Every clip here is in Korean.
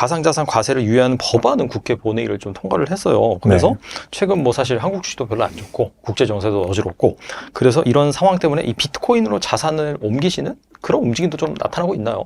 가상자산 과세를 유예하는 법안은 국회 본회의를 좀 통과를 했어요. 그래서 네. 최근 뭐 사실 한국 주식도 별로 안 좋고 국제 정세도 어지럽고 그래서 이런 상황 때문에 이 비트코인으로 자산을 옮기시는 그런 움직임도 좀 나타나고 있나요?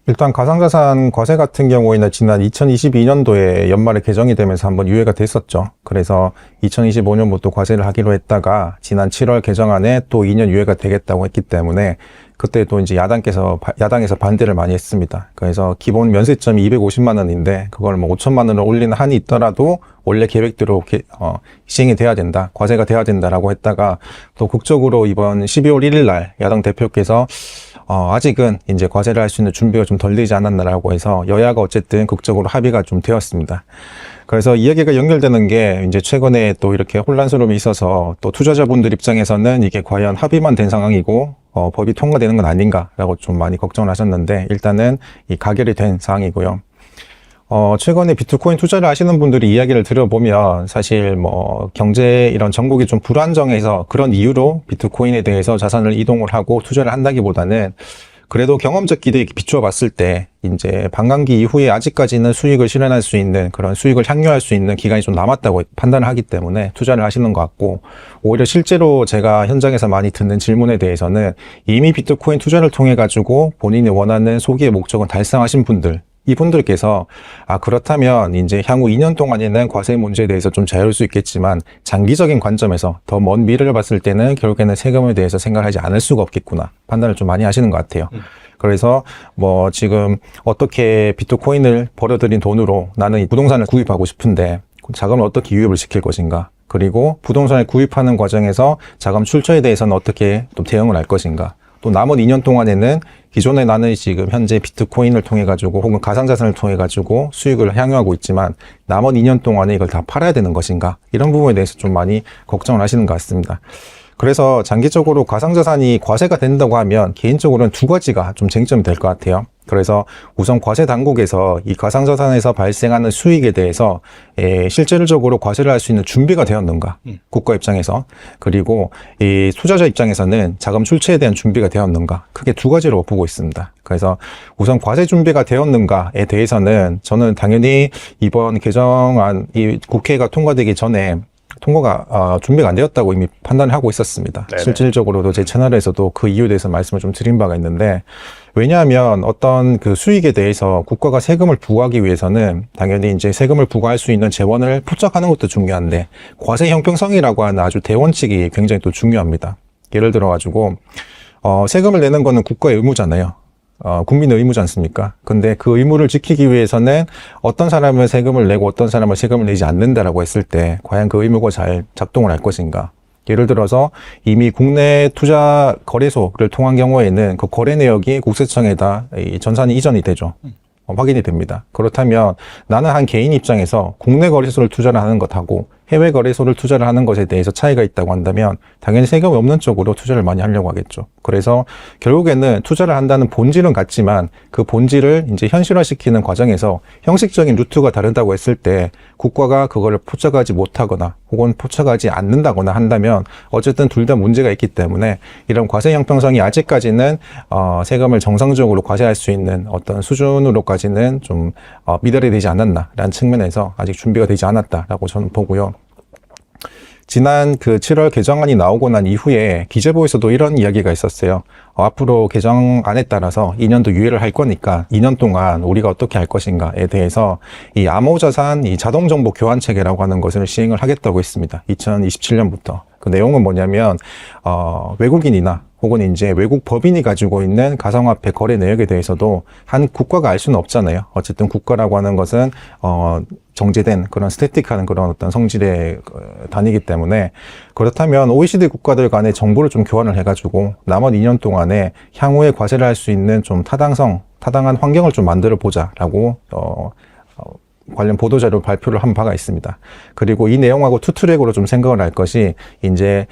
일단 가상자산 과세 같은 경우에는 지난 2022년도에 연말에 개정이 되면서 한번 유예가 됐었죠. 그래서 2025년부터 과세를 하기로 했다가 지난 7월 개정안에 또 2년 유예가 되겠다고 했기 때문에 그때 또 이제 야당에서 반대를 많이 했습니다. 그래서 기본 면세점이 250만 원인데 그걸 뭐 5천만 원을 올리는 한이 있더라도 원래 계획대로 시행이 돼야 된다, 과세가 돼야 된다라고 했다가 또 국적으로 이번 12월 1일 날 야당 대표께서 아직은 이제 과세를 할 수 있는 준비가 좀 덜 되지 않았나라고 해서 여야가 어쨌든 극적으로 합의가 좀 되었습니다. 그래서 이야기가 연결되는 게 이제 최근에 또 이렇게 혼란스러움이 있어서 또 투자자분들 입장에서는 이게 과연 합의만 된 상황이고 법이 통과되는 건 아닌가라고 좀 많이 걱정을 하셨는데 일단은 이 가결이 된 상황이고요. 최근에 비트코인 투자를 하시는 분들이 이야기를 들어보면 사실 뭐 경제 이런 정국이 좀 불안정해서 그런 이유로 비트코인에 대해서 자산을 이동을 하고 투자를 한다기보다는 그래도 경험적 기대에 비추어 봤을 때 이제 반감기 이후에 아직까지는 수익을 실현할 수 있는 그런 수익을 향유할 수 있는 기간이 좀 남았다고 판단을 하기 때문에 투자를 하시는 것 같고 오히려 실제로 제가 현장에서 많이 듣는 질문에 대해서는 이미 비트코인 투자를 통해 가지고 본인이 원하는 소기의 목적은 달성하신 분들 이분들께서 그렇다면 이제 향후 2년 동안에는 과세 문제에 대해서 좀 자유로울 수 있겠지만 장기적인 관점에서 더 먼 미래를 봤을 때는 결국에는 세금에 대해서 생각하지 않을 수가 없겠구나 판단을 좀 많이 하시는 것 같아요. 그래서 뭐 지금 어떻게 비트코인을 벌어들인 돈으로 나는 이 부동산을 구입하고 싶은데 자금을 어떻게 유입을 시킬 것인가, 그리고 부동산을 구입하는 과정에서 자금 출처에 대해서는 어떻게 또 대응을 할 것인가, 또 남은 2년 동안에는 기존에 나는 지금 현재 비트코인을 통해 가지고 혹은 가상자산을 통해 가지고 수익을 향유하고 있지만 남은 2년 동안에 이걸 다 팔아야 되는 것인가, 이런 부분에 대해서 좀 많이 걱정을 하시는 것 같습니다. 그래서 장기적으로 가상자산이 과세가 된다고 하면 개인적으로는 두 가지가 좀 쟁점이 될 것 같아요. 그래서 우선 과세 당국에서 이 가상자산에서 발생하는 수익에 대해서 실질적으로 과세를 할 수 있는 준비가 되었는가, 국가 입장에서, 그리고 이 투자자 입장에서는 자금 출처에 대한 준비가 되었는가, 크게 두 가지로 보고 있습니다. 그래서 우선 과세 준비가 되었는가에 대해서는 저는 당연히 이번 개정안이 국회가 통과되기 전에 준비가 안 되었다고 이미 판단을 하고 있었습니다. 네네. 실질적으로도 제 채널에서도 그 이유에 대해서 말씀을 좀 드린 바가 있는데, 왜냐하면 어떤 그 수익에 대해서 국가가 세금을 부과하기 위해서는 당연히 이제 세금을 부과할 수 있는 재원을 포착하는 것도 중요한데 과세 형평성이라고 하는 아주 대원칙이 굉장히 또 중요합니다. 예를 들어 가지고 세금을 내는 거는 국가의 의무잖아요. 국민의 의무지 않습니까? 근데 그 의무를 지키기 위해서는 어떤 사람은 세금을 내고 어떤 사람은 세금을 내지 않는다라고 했을 때 과연 그 의무가 잘 작동을 할 것인가? 예를 들어서 이미 국내 투자 거래소를 통한 경우에는 그 거래 내역이 국세청에다 전산이 이전이 되죠. 확인이 됩니다. 그렇다면 나는 한 개인 입장에서 국내 거래소를 투자를 하는 것하고 해외 거래소를 투자를 하는 것에 대해서 차이가 있다고 한다면 당연히 세금이 없는 쪽으로 투자를 많이 하려고 하겠죠. 그래서 결국에는 투자를 한다는 본질은 같지만 그 본질을 이제 현실화시키는 과정에서 형식적인 루트가 다르다고 했을 때 국가가 그거를 포착하지 못하거나 혹은 포착하지 않는다거나 한다면 어쨌든 둘 다 문제가 있기 때문에 이런 과세 형평성이 아직까지는 세금을 정상적으로 과세할 수 있는 어떤 수준으로까지는 좀 미달이 되지 않았나라는 측면에서 아직 준비가 되지 않았다라고 저는 보고요. 지난 그 7월 개정안이 나오고 난 이후에 기재부에서도 이런 이야기가 있었어요. 앞으로 개정안에 따라서 2년도 유예를 할 거니까 2년 동안 우리가 어떻게 할 것인가에 대해서 이 암호자산 이 자동정보 교환 체계라고 하는 것을 시행을 하겠다고 했습니다. 2027년부터. 그 내용은 뭐냐면 외국인이나 혹은 이제 외국 법인이 가지고 있는 가상화폐 거래 내역에 대해서도 한 국가가 알 수는 없잖아요. 어쨌든 국가라고 하는 것은 정제된 그런 스태틱한 그런 어떤 성질의 단위이기 때문에 그렇다면 OECD 국가들 간의 정보를 좀 교환을 해가지고 남은 2년 동안에 향후에 과세를 할 수 있는 좀 타당한 환경을 좀 만들어 보자라고 관련 보도자료 발표를 한 바가 있습니다. 그리고 이 내용하고 투트랙으로 좀 생각을 할 것이 이제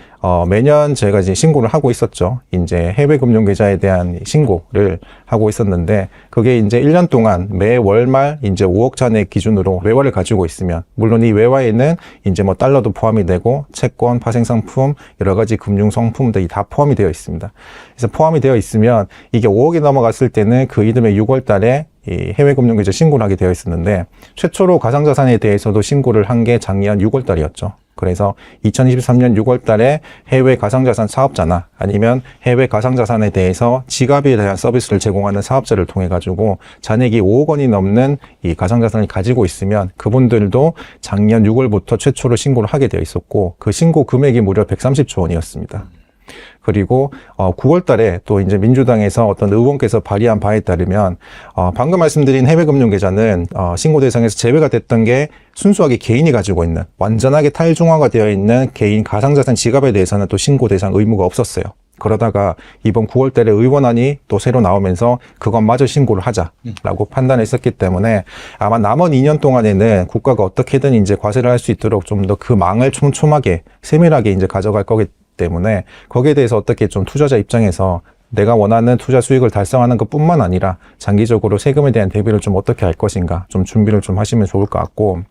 매년 제가 이제 신고를 하고 있었죠. 이제 해외 금융 계좌에 대한 신고를 하고 있었는데 그게 이제 1년 동안 매 월말 이제 5억 잔액 기준으로 외화를 가지고 있으면 물론 이 외화에는 이제 뭐 달러도 포함이 되고 채권, 파생 상품, 여러 가지 금융 상품들이 다 포함이 되어 있습니다. 그래서 포함이 되어 있으면 이게 5억이 넘어갔을 때는 그 이듬해 6월 달에 이 해외 금융계좌 신고를 하게 되어 있었는데 최초로 가상자산에 대해서도 신고를 한 게 작년 6월 달이었죠. 그래서 2023년 6월 달에 해외 가상자산 사업자나 아니면 해외 가상자산에 대해서 지갑에 대한 서비스를 제공하는 사업자를 통해 가지고 잔액이 5억 원이 넘는 이 가상자산을 가지고 있으면 그분들도 작년 6월부터 최초로 신고를 하게 되어 있었고 그 신고 금액이 무려 130조 원이었습니다. 그리고 9월 달에 또 이제 민주당에서 어떤 의원께서 발의한 바에 따르면 방금 말씀드린 해외금융계좌는 신고 대상에서 제외가 됐던 게 순수하게 개인이 가지고 있는 완전하게 탈중앙화 되어 있는 개인 가상자산 지갑에 대해서는 또 신고 대상 의무가 없었어요. 그러다가 이번 9월 달에 의원안이 또 새로 나오면서 그것마저 신고를 하자라고 판단했었기 때문에 아마 남은 2년 동안에는 국가가 어떻게든 이제 과세를 할 수 있도록 좀 더 그 망을 촘촘하게 세밀하게 이제 가져갈 거기 때문에 거기에 대해서 어떻게 좀 투자자 입장에서 내가 원하는 투자 수익을 달성하는 것뿐만 아니라 장기적으로 세금에 대한 대비를 좀 어떻게 할 것인가 좀 준비를 좀 하시면 좋을 것 같고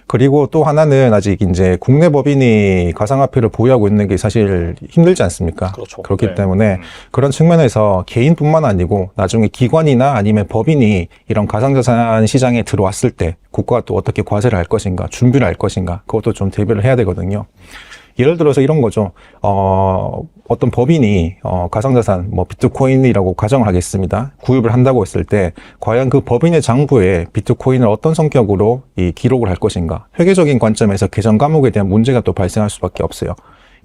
그리고 또 하나는 아직 이제 국내 법인이 가상화폐를 보유하고 있는 게 사실 힘들지 않습니까? 그렇죠. 그렇기 네. 때문에 그런 측면에서 개인뿐만 아니고 나중에 기관이나 아니면 법인이 이런 가상자산 시장에 들어왔을 때 국가가 또 어떻게 과세를 할 것인가, 준비를 할 것인가 그것도 좀 대비를 해야 되거든요. 예를 들어서 이런 거죠. 어떤 법인이 가상자산, 뭐 비트코인이라고 가정을 하겠습니다. 구입을 한다고 했을 때 과연 그 법인의 장부에 비트코인을 어떤 성격으로 이 기록을 할 것인가. 회계적인 관점에서 계정 과목에 대한 문제가 또 발생할 수밖에 없어요.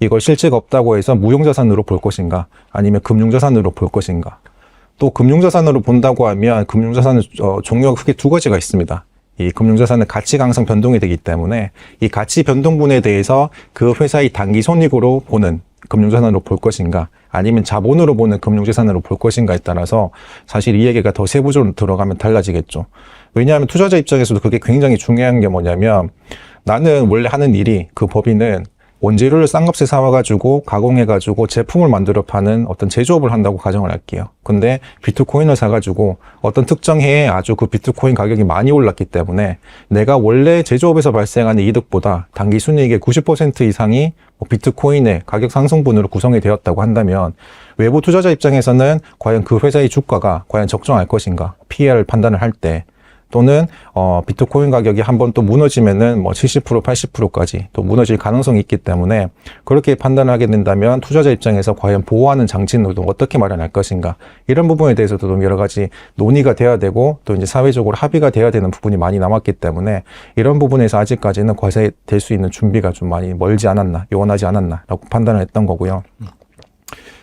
이걸 실체가 없다고 해서 무형자산으로 볼 것인가, 아니면 금융자산으로 볼 것인가. 또 금융자산으로 본다고 하면 금융자산은 종류가 크게 두 가지가 있습니다. 이 금융자산은 가치 강성 변동이 되기 때문에 이 가치 변동분에 대해서 그 회사의 단기 손익으로 보는 금융자산으로 볼 것인가 아니면 자본으로 보는 금융자산으로 볼 것인가에 따라서 사실 이 얘기가 더 세부적으로 들어가면 달라지겠죠. 왜냐하면 투자자 입장에서도 그게 굉장히 중요한 게 뭐냐면 나는 원래 하는 일이 그 법인은 원재료를 싼 값에 사와가지고 가공해가지고 제품을 만들어 파는 어떤 제조업을 한다고 가정을 할게요. 근데 비트코인을 사가지고 어떤 특정 해에 아주 그 비트코인 가격이 많이 올랐기 때문에 내가 원래 제조업에서 발생하는 이득보다 단기 순이익의 90% 이상이 비트코인의 가격 상승분으로 구성이 되었다고 한다면 외부 투자자 입장에서는 과연 그 회사의 주가가 과연 적정할 것인가 PER을 판단을 할 때 또는 비트코인 가격이 한번 또 무너지면은 뭐 70%, 80%까지 또 무너질 가능성이 있기 때문에 그렇게 판단하게 된다면 투자자 입장에서 과연 보호하는 장치는 또 어떻게 마련할 것인가 이런 부분에 대해서도 좀 여러 가지 논의가 돼야 되고 또 이제 사회적으로 합의가 돼야 되는 부분이 많이 남았기 때문에 이런 부분에서 아직까지는 과세될 수 있는 준비가 좀 많이 멀지 않았나, 요원하지 않았나라고 판단을 했던 거고요.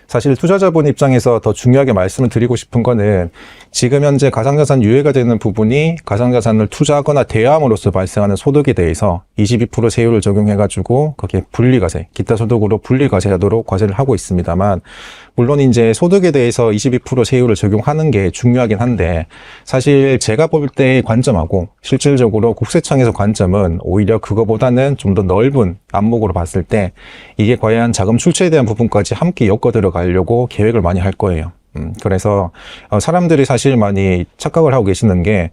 사실 투자자분 입장에서 더 중요하게 말씀을 드리고 싶은 거는 지금 현재 가상자산 유예가 되는 부분이 가상자산을 투자하거나 대여함으로써 발생하는 소득에 대해서 22% 세율을 적용해가지고 거기에 분리과세, 기타 소득으로 분리과세하도록 과세를 하고 있습니다만 물론 이제 소득에 대해서 22% 세율을 적용하는 게 중요하긴 한데 사실 제가 볼 때의 관점하고 실질적으로 국세청에서 관점은 오히려 그거보다는 좀 더 넓은 안목으로 봤을 때 이게 과연 자금 출처에 대한 부분까지 함께 엮어 들어가려고 계획을 많이 할 거예요. 그래서 사람들이 사실 많이 착각을 하고 계시는 게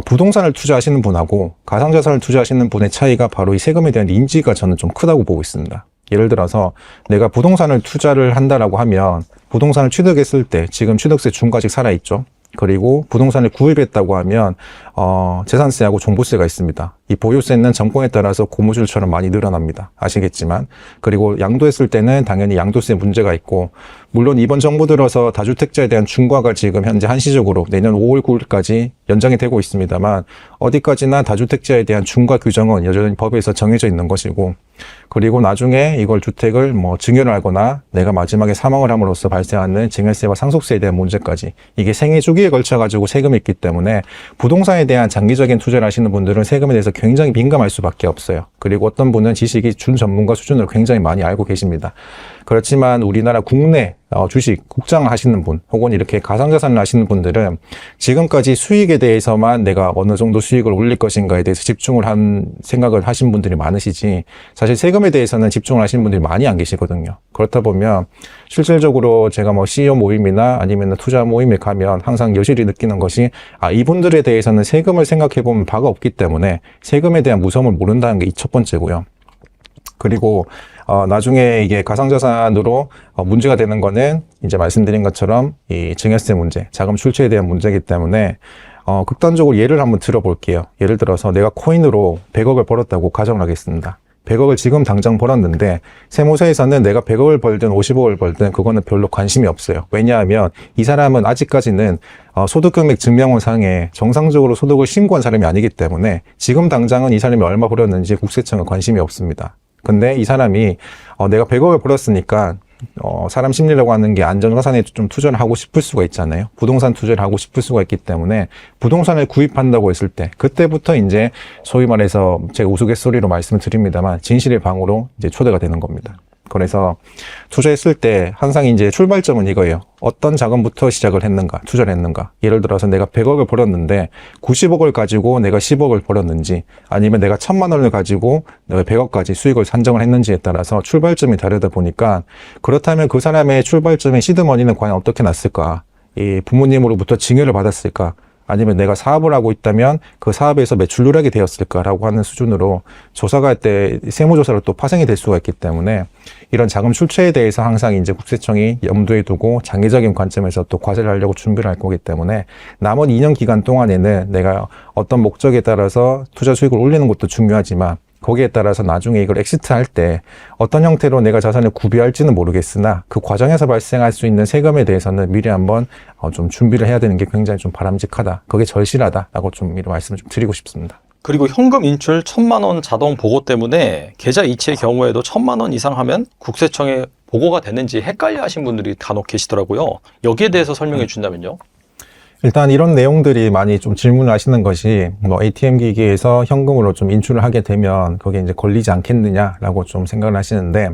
부동산을 투자하시는 분하고 가상자산을 투자하시는 분의 차이가 바로 이 세금에 대한 인지가 저는 좀 크다고 보고 있습니다. 예를 들어서 내가 부동산을 투자를 한다라고 하면 부동산을 취득했을 때 지금 취득세 중과직 살아있죠. 그리고 부동산을 구입했다고 하면 재산세하고 종부세가 있습니다. 이 보유세는 정권에 따라서 고무줄처럼 많이 늘어납니다. 아시겠지만 그리고 양도했을 때는 당연히 양도세 문제가 있고 물론 이번 정부 들어서 다주택자에 대한 중과가 지금 현재 한시적으로 내년 5월 9일까지 연장이 되고 있습니다만 어디까지나 다주택자에 대한 중과 규정은 여전히 법에서 정해져 있는 것이고 그리고 나중에 이걸 주택을 뭐 증여를 하거나 내가 마지막에 사망을 함으로써 발생하는 증여세와 상속세에 대한 문제까지 이게 생애 주기에 걸쳐 가지고 세금이 있기 때문에 부동산에 대한 장기적인 투자를 하시는 분들은 세금에 대해서 굉장히 민감할 수밖에 없어요. 그리고 어떤 분은 지식이 준전문가 수준으로 굉장히 많이 알고 계십니다. 그렇지만 우리나라 국내 주식, 국장을 하시는 분 혹은 이렇게 가상자산을 하시는 분들은 지금까지 수익에 대해서만 내가 어느 정도 수익을 올릴 것인가에 대해서 집중을 한 생각을 하신 분들이 많으시지 사실 세금에 대해서는 집중을 하시는 분들이 많이 안 계시거든요. 그렇다 보면 실질적으로 제가 뭐 CEO 모임이나 아니면 투자 모임에 가면 항상 여실히 느끼는 것이 이분들에 대해서는 세금을 생각해 보면 바가 없기 때문에 세금에 대한 무서움을 모른다는 게 이 첫 번째고요. 그리고 나중에 이게 가상자산으로 문제가 되는 거는 이제 말씀드린 것처럼 이 증여세 문제, 자금 출처에 대한 문제이기 때문에 극단적으로 예를 한번 들어볼게요. 예를 들어서 내가 코인으로 100억을 벌었다고 가정을 하겠습니다. 100억을 지금 당장 벌었는데 세무서에서는 내가 100억을 벌든 50억을 벌든 그거는 별로 관심이 없어요. 왜냐하면 이 사람은 아직까지는 소득금액 증명원상에 정상적으로 소득을 신고한 사람이 아니기 때문에 지금 당장은 이 사람이 얼마 벌었는지 국세청은 관심이 없습니다. 근데 이 사람이 내가 100억을 벌었으니까 사람 심리라고 하는 게 안전자산에 좀 투자를 하고 싶을 수가 있잖아요. 부동산 투자를 하고 싶을 수가 있기 때문에 부동산을 구입한다고 했을 때 그때부터 이제 소위 말해서 제가 우스갯소리로 말씀을 드립니다만 진실의 방으로 이제 초대가 되는 겁니다. 그래서 투자했을 때 항상 이제 출발점은 이거예요. 어떤 자금부터 시작을 했는가, 투자를 했는가. 예를 들어서 내가 100억을 벌었는데 90억을 가지고 내가 10억을 벌었는지 아니면 내가 1000만 원을 가지고 내가 100억까지 수익을 산정을 했는지에 따라서 출발점이 다르다 보니까 그렇다면 그 사람의 출발점의 시드머니는 과연 어떻게 났을까? 이 부모님으로부터 증여를 받았을까? 아니면 내가 사업을 하고 있다면 그 사업에서 매출 누락이 되었을까라고 하는 수준으로 조사가 할 때 세무조사로 또 파생이 될 수가 있기 때문에 이런 자금 출처에 대해서 항상 이제 국세청이 염두에 두고 장기적인 관점에서 또 과세를 하려고 준비를 할 거기 때문에 남은 2년 기간 동안에는 내가 어떤 목적에 따라서 투자 수익을 올리는 것도 중요하지만 거기에 따라서 나중에 이걸 엑시트할 때 어떤 형태로 내가 자산을 구비할지는 모르겠으나 그 과정에서 발생할 수 있는 세금에 대해서는 미리 한번 좀 준비를 해야 되는 게 굉장히 좀 바람직하다. 그게 절실하다라고 좀 이런 말씀을 좀 드리고 싶습니다. 그리고 현금 인출 1000만 원 자동 보고 때문에 계좌 이체의 경우에도 1000만 원 이상 하면 국세청에 보고가 되는지 헷갈려 하신 분들이 간혹 계시더라고요. 여기에 대해서 설명해 준다면요? 일단 이런 내용들이 많이 좀 질문을 하시는 것이 뭐 ATM 기기에서 현금으로 좀 인출을 하게 되면 그게 이제 걸리지 않겠느냐라고 좀 생각을 하시는데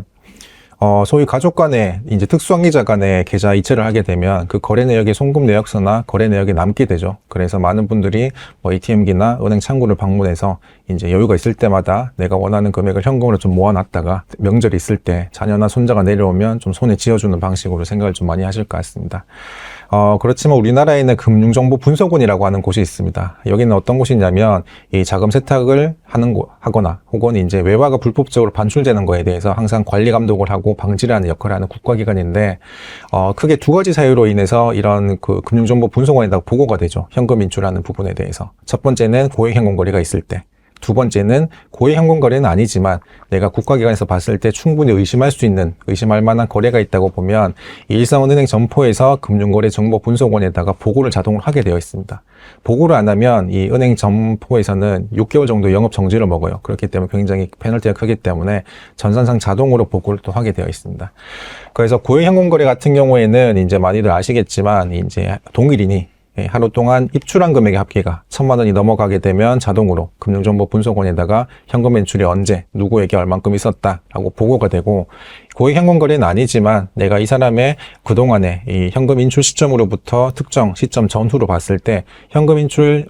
소위 가족 간에 이제 특수관계자 간에 계좌 이체를 하게 되면 그 거래 내역의 송금 내역서나 거래 내역이 남게 되죠. 그래서 많은 분들이 뭐 ATM기나 은행 창구를 방문해서 이제 여유가 있을 때마다 내가 원하는 금액을 현금으로 좀 모아놨다가 명절이 있을 때 자녀나 손자가 내려오면 좀 손에 쥐어주는 방식으로 생각을 좀 많이 하실 것 같습니다. 그렇지만 우리나라에는 금융정보분석원이라고 하는 곳이 있습니다. 여기는 어떤 곳이냐면 이 자금 세탁을 하거나 혹은 이제 외화가 불법적으로 반출되는 거에 대해서 항상 관리 감독을 하고 방지를 하는 역할을 하는 국가기관인데 크게 두 가지 사유로 인해서 이런 그 금융정보분석원에다가 보고가 되죠. 현금 인출하는 부분에 대해서. 첫 번째는 고액 현금 거래가 있을 때. 두 번째는 고액 현금 거래는 아니지만 내가 국가기관에서 봤을 때 충분히 의심할 만한 거래가 있다고 보면 일산은행 점포에서 금융거래정보분석원에다가 보고를 자동으로 하게 되어 있습니다. 보고를 안 하면 이 은행 점포에서는 6개월 정도 영업 정지를 먹어요. 그렇기 때문에 굉장히 페널티가 크기 때문에 전산상 자동으로 보고를 또 하게 되어 있습니다. 그래서 고액 현금 거래 같은 경우에는 이제 많이들 아시겠지만 이제 동일인이 하루 동안 입출한 금액의 합계가 1000만 원이 넘어가게 되면 자동으로 금융정보분석원에다가 현금 인출이 언제 누구에게 얼만큼 있었다라고 보고가 되고 고액 현금 거래는 아니지만 내가 이 사람의 그동안의 이 현금 인출 시점으로부터 특정 시점 전후로 봤을 때 현금 인출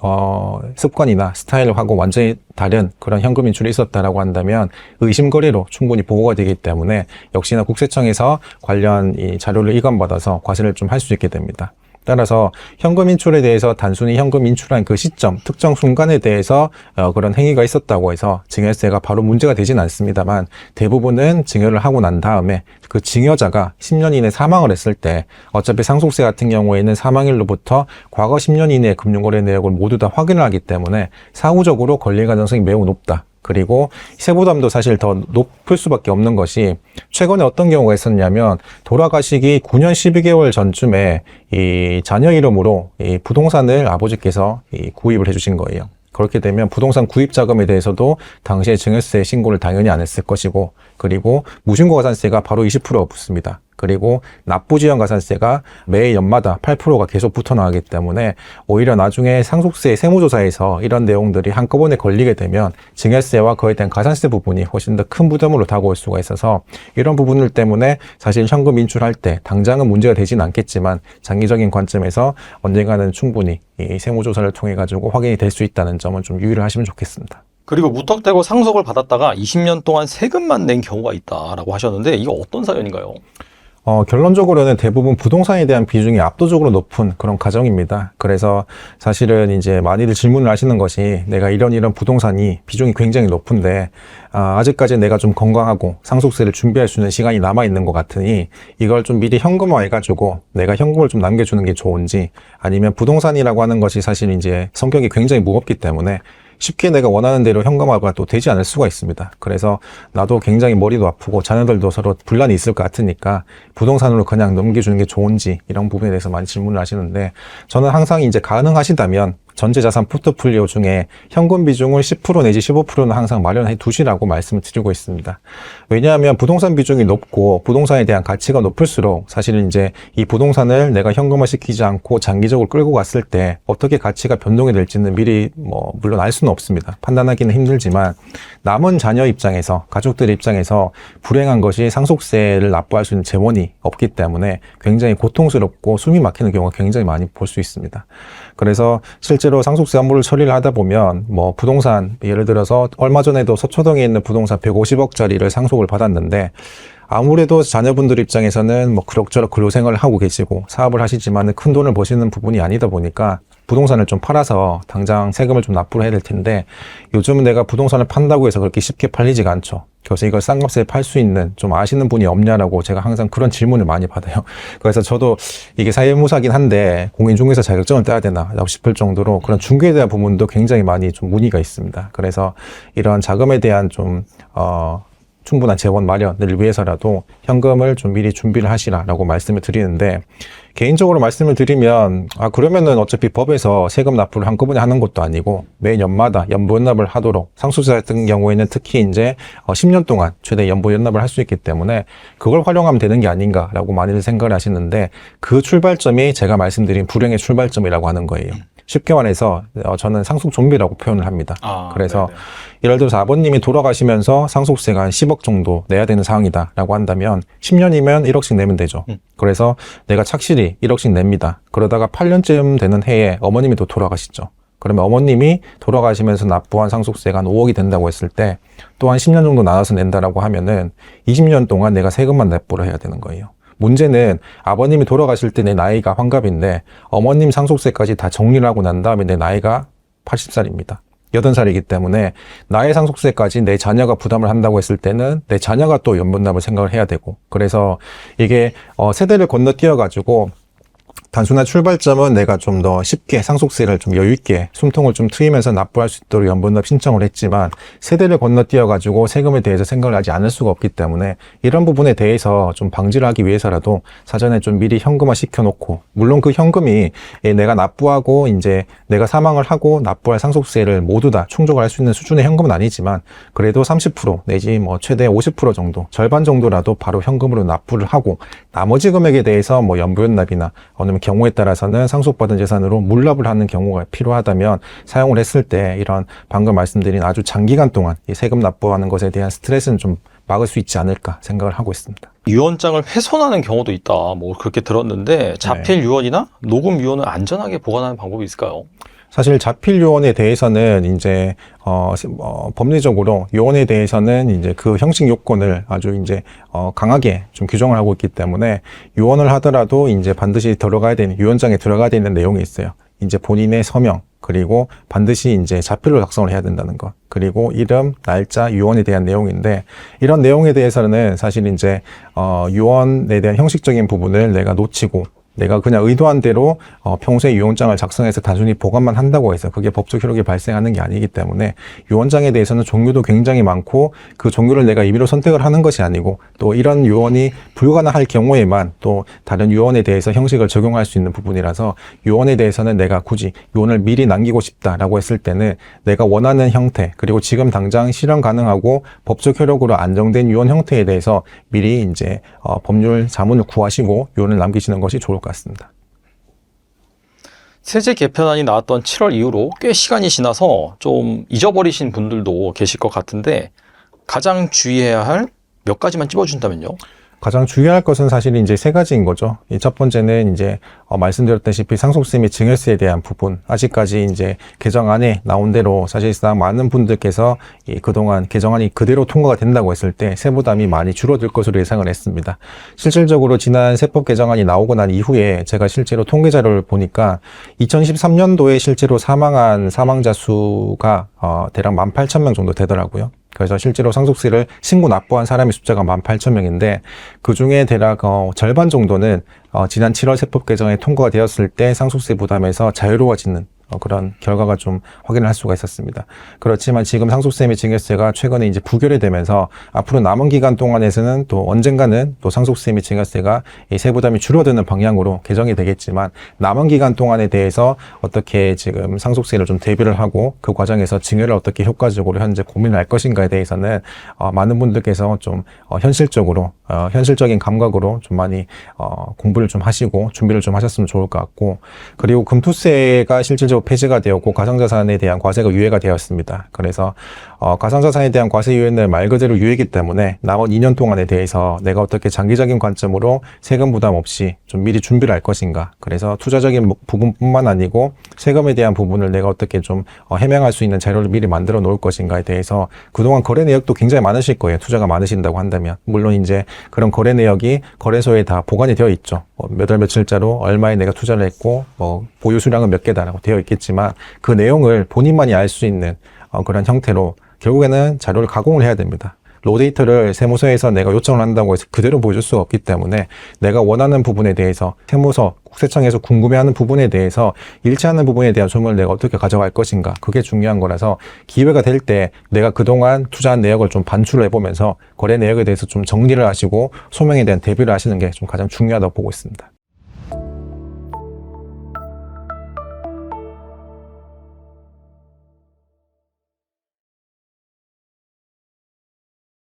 습관이나 스타일하고 완전히 다른 그런 현금 인출이 있었다라고 한다면 의심 거래로 충분히 보고가 되기 때문에 역시나 국세청에서 관련 이 자료를 이관받아서 과세를 좀 할 수 있게 됩니다. 따라서 현금 인출에 대해서 단순히 현금 인출한 그 시점, 특정 순간에 대해서 그런 행위가 있었다고 해서 증여세가 바로 문제가 되진 않습니다만 대부분은 증여를 하고 난 다음에 그 증여자가 10년 이내 사망을 했을 때 어차피 상속세 같은 경우에는 사망일로부터 과거 10년 이내 금융거래 내역을 모두 다 확인을 하기 때문에 사후적으로 걸릴 가능성이 매우 높다. 그리고 세부담도 사실 더 높을 수밖에 없는 것이 최근에 어떤 경우가 있었냐면 돌아가시기 9년 12개월 전쯤에 이 자녀 이름으로 이 부동산을 아버지께서 구입을 해주신 거예요. 그렇게 되면 부동산 구입 자금에 대해서도 당시에 증여세 신고를 당연히 안 했을 것이고 그리고 무신고가산세가 바로 20% 붙습니다. 그리고 납부지연가산세가 매 연마다 8%가 계속 붙어 나가기 때문에 오히려 나중에 상속세 세무조사에서 이런 내용들이 한꺼번에 걸리게 되면 증여세와 그에 대한 가산세 부분이 훨씬 더 큰 부담으로 다가올 수가 있어서 이런 부분들 때문에 사실 현금 인출할 때 당장은 문제가 되진 않겠지만 장기적인 관점에서 언젠가는 충분히 이 세무조사를 통해 가지고 확인이 될 수 있다는 점은 좀 유의를 하시면 좋겠습니다. 그리고 무턱대고 상속을 받았다가 20년 동안 세금만 낸 경우가 있다라고 하셨는데 이거 어떤 사연인가요? 결론적으로는 대부분 부동산에 대한 비중이 압도적으로 높은 그런 가정입니다. 그래서 사실은 이제 많이들 질문을 하시는 것이 내가 이런 부동산이 비중이 굉장히 높은데, 아직까지 내가 좀 건강하고 상속세를 준비할 수 있는 시간이 남아있는 것 같으니 이걸 좀 미리 현금화해가지고 내가 현금을 좀 남겨주는 게 좋은지, 아니면 부동산이라고 하는 것이 사실 이제 성격이 굉장히 무겁기 때문에 쉽게 내가 원하는 대로 현금화가 또 되지 않을 수가 있습니다. 그래서 나도 굉장히 머리도 아프고 자녀들도 서로 분란이 있을 것 같으니까 부동산으로 그냥 넘겨주는 게 좋은지 이런 부분에 대해서 많이 질문을 하시는데, 저는 항상 이제 가능하시다면 전체자산 포트폴리오 중에 현금 비중을 10% 내지 15%는 항상 마련해 두시라고 말씀을 드리고 있습니다. 왜냐하면 부동산 비중이 높고 부동산에 대한 가치가 높을수록 사실은 이제 이 부동산을 내가 현금화 시키지 않고 장기적으로 끌고 갔을 때 어떻게 가치가 변동이 될지는 미리 물론 알 수는 없습니다. 판단하기는 힘들지만 남은 자녀 입장에서, 가족들 입장에서 불행한 것이 상속세를 납부할 수 있는 재원이 없기 때문에 굉장히 고통스럽고 숨이 막히는 경우가 굉장히 많이 볼 수 있습니다. 그래서 실제로 상속세 업무를 처리를 하다 보면 부동산, 예를 들어서 얼마 전에도 서초동에 있는 부동산 150억짜리를 상속을 받았는데, 아무래도 자녀분들 입장에서는 그럭저럭 근로생활을 하고 계시고 사업을 하시지만 큰 돈을 버시는 부분이 아니다 보니까 부동산을 좀 팔아서 당장 세금을 좀 납부를 해야 될 텐데, 요즘은 내가 부동산을 판다고 해서 그렇게 쉽게 팔리지가 않죠. 그래서 이걸 싼 값에 팔 수 있는 좀 아시는 분이 없냐라고 제가 항상 그런 질문을 많이 받아요. 그래서 저도 이게 사회무사긴 한데 공인중개사 자격증을 따야 되나라고 싶을 정도로 그런 중개에 대한 부분도 굉장히 많이 좀 문의가 있습니다. 그래서 이런 자금에 대한 충분한 재원 마련을 위해서라도 현금을 좀 미리 준비를 하시라라고 말씀을 드리는데, 개인적으로 말씀을 드리면 그러면은 어차피 법에서 세금 납부를 한꺼번에 하는 것도 아니고 매년마다 연보연납을 하도록, 상속세 같은 경우에는 특히 이제 10년 동안 최대 연보연납을 할 수 있기 때문에 그걸 활용하면 되는 게 아닌가라고 많이들 생각을 하시는데, 그 출발점이 제가 말씀드린 불행의 출발점이라고 하는 거예요. 쉽게 말해서 저는 상속 좀비라고 표현을 합니다. 그래서 네네. 예를 들어서 아버님이 돌아가시면서 상속세가 한 10억 정도 내야 되는 상황이다라고 한다면 10년이면 1억씩 내면 되죠. 그래서 내가 착실히 1억씩 냅니다. 그러다가 8년쯤 되는 해에 어머님이 또 돌아가시죠. 그러면 어머님이 돌아가시면서 납부한 상속세가 한 5억이 된다고 했을 때 또 한 10년 정도 나눠서 낸다라고 하면은 20년 동안 내가 세금만 납부를 해야 되는 거예요. 문제는 아버님이 돌아가실 때 내 나이가 환갑인데 어머님 상속세까지 다 정리를 하고 난 다음에 내 나이가 80살입니다. 80살이기 때문에 나의 상속세까지 내 자녀가 부담을 한다고 했을 때는 내 자녀가 또 연분납을 생각을 해야 되고, 그래서 이게 세대를 건너뛰어가지고 단순한 출발점은 내가 좀 더 쉽게 상속세를 좀 여유있게 숨통을 좀 트이면서 납부할 수 있도록 연분납 신청을 했지만, 세대를 건너뛰어가지고 세금에 대해서 생각을 하지 않을 수가 없기 때문에 이런 부분에 대해서 좀 방지를 하기 위해서라도 사전에 좀 미리 현금화 시켜놓고, 물론 그 현금이 내가 납부하고 이제 내가 사망을 하고 납부할 상속세를 모두 다 충족을 할 수 있는 수준의 현금은 아니지만 그래도 30% 내지 최대 50% 정도, 절반 정도라도 바로 현금으로 납부를 하고, 나머지 금액에 대해서 연부연납이나 아니면 경우에 따라서는 상속받은 재산으로 물납을 하는 경우가 필요하다면 사용을 했을 때 이런 방금 말씀드린 아주 장기간 동안 이 세금 납부하는 것에 대한 스트레스는 좀 막을 수 있지 않을까 생각을 하고 있습니다. 유언장을 훼손하는 경우도 있다, 그렇게 들었는데 자필 유언이나 녹음 유언을 안전하게 보관하는 방법이 있을까요? 사실 자필 유언에 대해서는 이제 법리적으로 유언에 대해서는 이제 그 형식 요건을 아주 이제 강하게 좀 규정을 하고 있기 때문에 유언을 하더라도 이제 반드시 들어가야 되는, 유언장에 들어가야 되는 내용이 있어요. 이제 본인의 서명, 그리고 반드시 이제 자필로 작성을 해야 된다는 것, 그리고 이름, 날짜, 유언에 대한 내용인데, 이런 내용에 대해서는 사실 이제 유언에 대한 형식적인 부분을 내가 놓치고 내가 그냥 의도한 대로 평소에 유언장을 작성해서 단순히 보관만 한다고 해서 그게 법적 효력이 발생하는 게 아니기 때문에, 유언장에 대해서는 종류도 굉장히 많고 그 종류를 내가 임의로 선택을 하는 것이 아니고, 또 이런 유언이 불가능할 경우에만 또 다른 유언에 대해서 형식을 적용할 수 있는 부분이라서, 유언에 대해서는 내가 굳이 유언을 미리 남기고 싶다라고 했을 때는 내가 원하는 형태, 그리고 지금 당장 실현 가능하고 법적 효력으로 안정된 유언 형태에 대해서 미리 이제 법률 자문을 구하시고 유언을 남기시는 것이 좋을 것 같습니다. 세제 개편안이 나왔던 7월 이후로 꽤 시간이 지나서 좀 잊어버리신 분들도 계실 것 같은데, 가장 주의해야 할 몇 가지만 찝어준다면요? 가장 중요할 것은 사실 이제 세 가지인 거죠. 이 첫 번째는 이제 말씀드렸다시피 상속세 및 증여세에 대한 부분, 아직까지 이제 개정안에 나온 대로 사실상 많은 분들께서 그동안 개정안이 그대로 통과가 된다고 했을 때 세부담이 많이 줄어들 것으로 예상을 했습니다. 실질적으로 지난 세법 개정안이 나오고 난 이후에 제가 실제로 통계 자료를 보니까 2013년도에 실제로 사망한 사망자 수가 대략 18,000명 정도 되더라고요. 그래서 실제로 상속세를 신고 납부한 사람의 숫자가 18,000명인데 그 중에 대략 절반 정도는 지난 7월 세법 개정에 통과가 되었을 때 상속세 부담에서 자유로워지는 그런 결과가 좀 확인을 할 수가 있었습니다. 그렇지만 지금 상속세 및 증여세가 최근에 이제 부결이 되면서 앞으로 남은 기간 동안에서는 또 언젠가는 또 상속세 및 증여세가 이 세부담이 줄어드는 방향으로 개정이 되겠지만 남은 기간 동안에 대해서 어떻게 지금 상속세를 좀 대비를 하고 그 과정에서 증여를 어떻게 효과적으로 현재 고민을 할 것인가에 대해서는 많은 분들께서 좀 현실적으로 현실적인 감각으로 좀 많이 공부를 좀 하시고 준비를 좀 하셨으면 좋을 것 같고, 그리고 금투세가 실질적으로 폐지가 되었고 가상자산에 대한 과세가 유예가 되었습니다. 그래서 가상자산에 대한 과세 유예는 말 그대로 유예이기 때문에 남은 2년 동안에 대해서 내가 어떻게 장기적인 관점으로 세금 부담 없이 좀 미리 준비를 할 것인가, 그래서 투자적인 부분뿐만 아니고 세금에 대한 부분을 내가 어떻게 좀 해명할 수 있는 자료를 미리 만들어 놓을 것인가에 대해서 그동안 거래 내역도 굉장히 많으실 거예요. 투자가 많으신다고 한다면. 물론 이제 그런 거래 내역이 거래소에 다 보관이 되어 있죠. 몇 월 며칠자로 얼마에 내가 투자를 했고 보유 수량은 몇 개다라고 되어 있겠지만 그 내용을 본인만이 알 수 있는 그런 형태로 결국에는 자료를 가공을 해야 됩니다. 로데이터를 세무서에서 내가 요청을 한다고 해서 그대로 보여줄 수가 없기 때문에 내가 원하는 부분에 대해서 세무서, 국세청에서 궁금해하는 부분에 대해서 일치하는 부분에 대한 조문을 내가 어떻게 가져갈 것인가, 그게 중요한 거라서 기회가 될 때 내가 그동안 투자한 내역을 좀 반출을 해보면서 거래 내역에 대해서 좀 정리를 하시고 소명에 대한 대비를 하시는 게 좀 가장 중요하다고 보고 있습니다.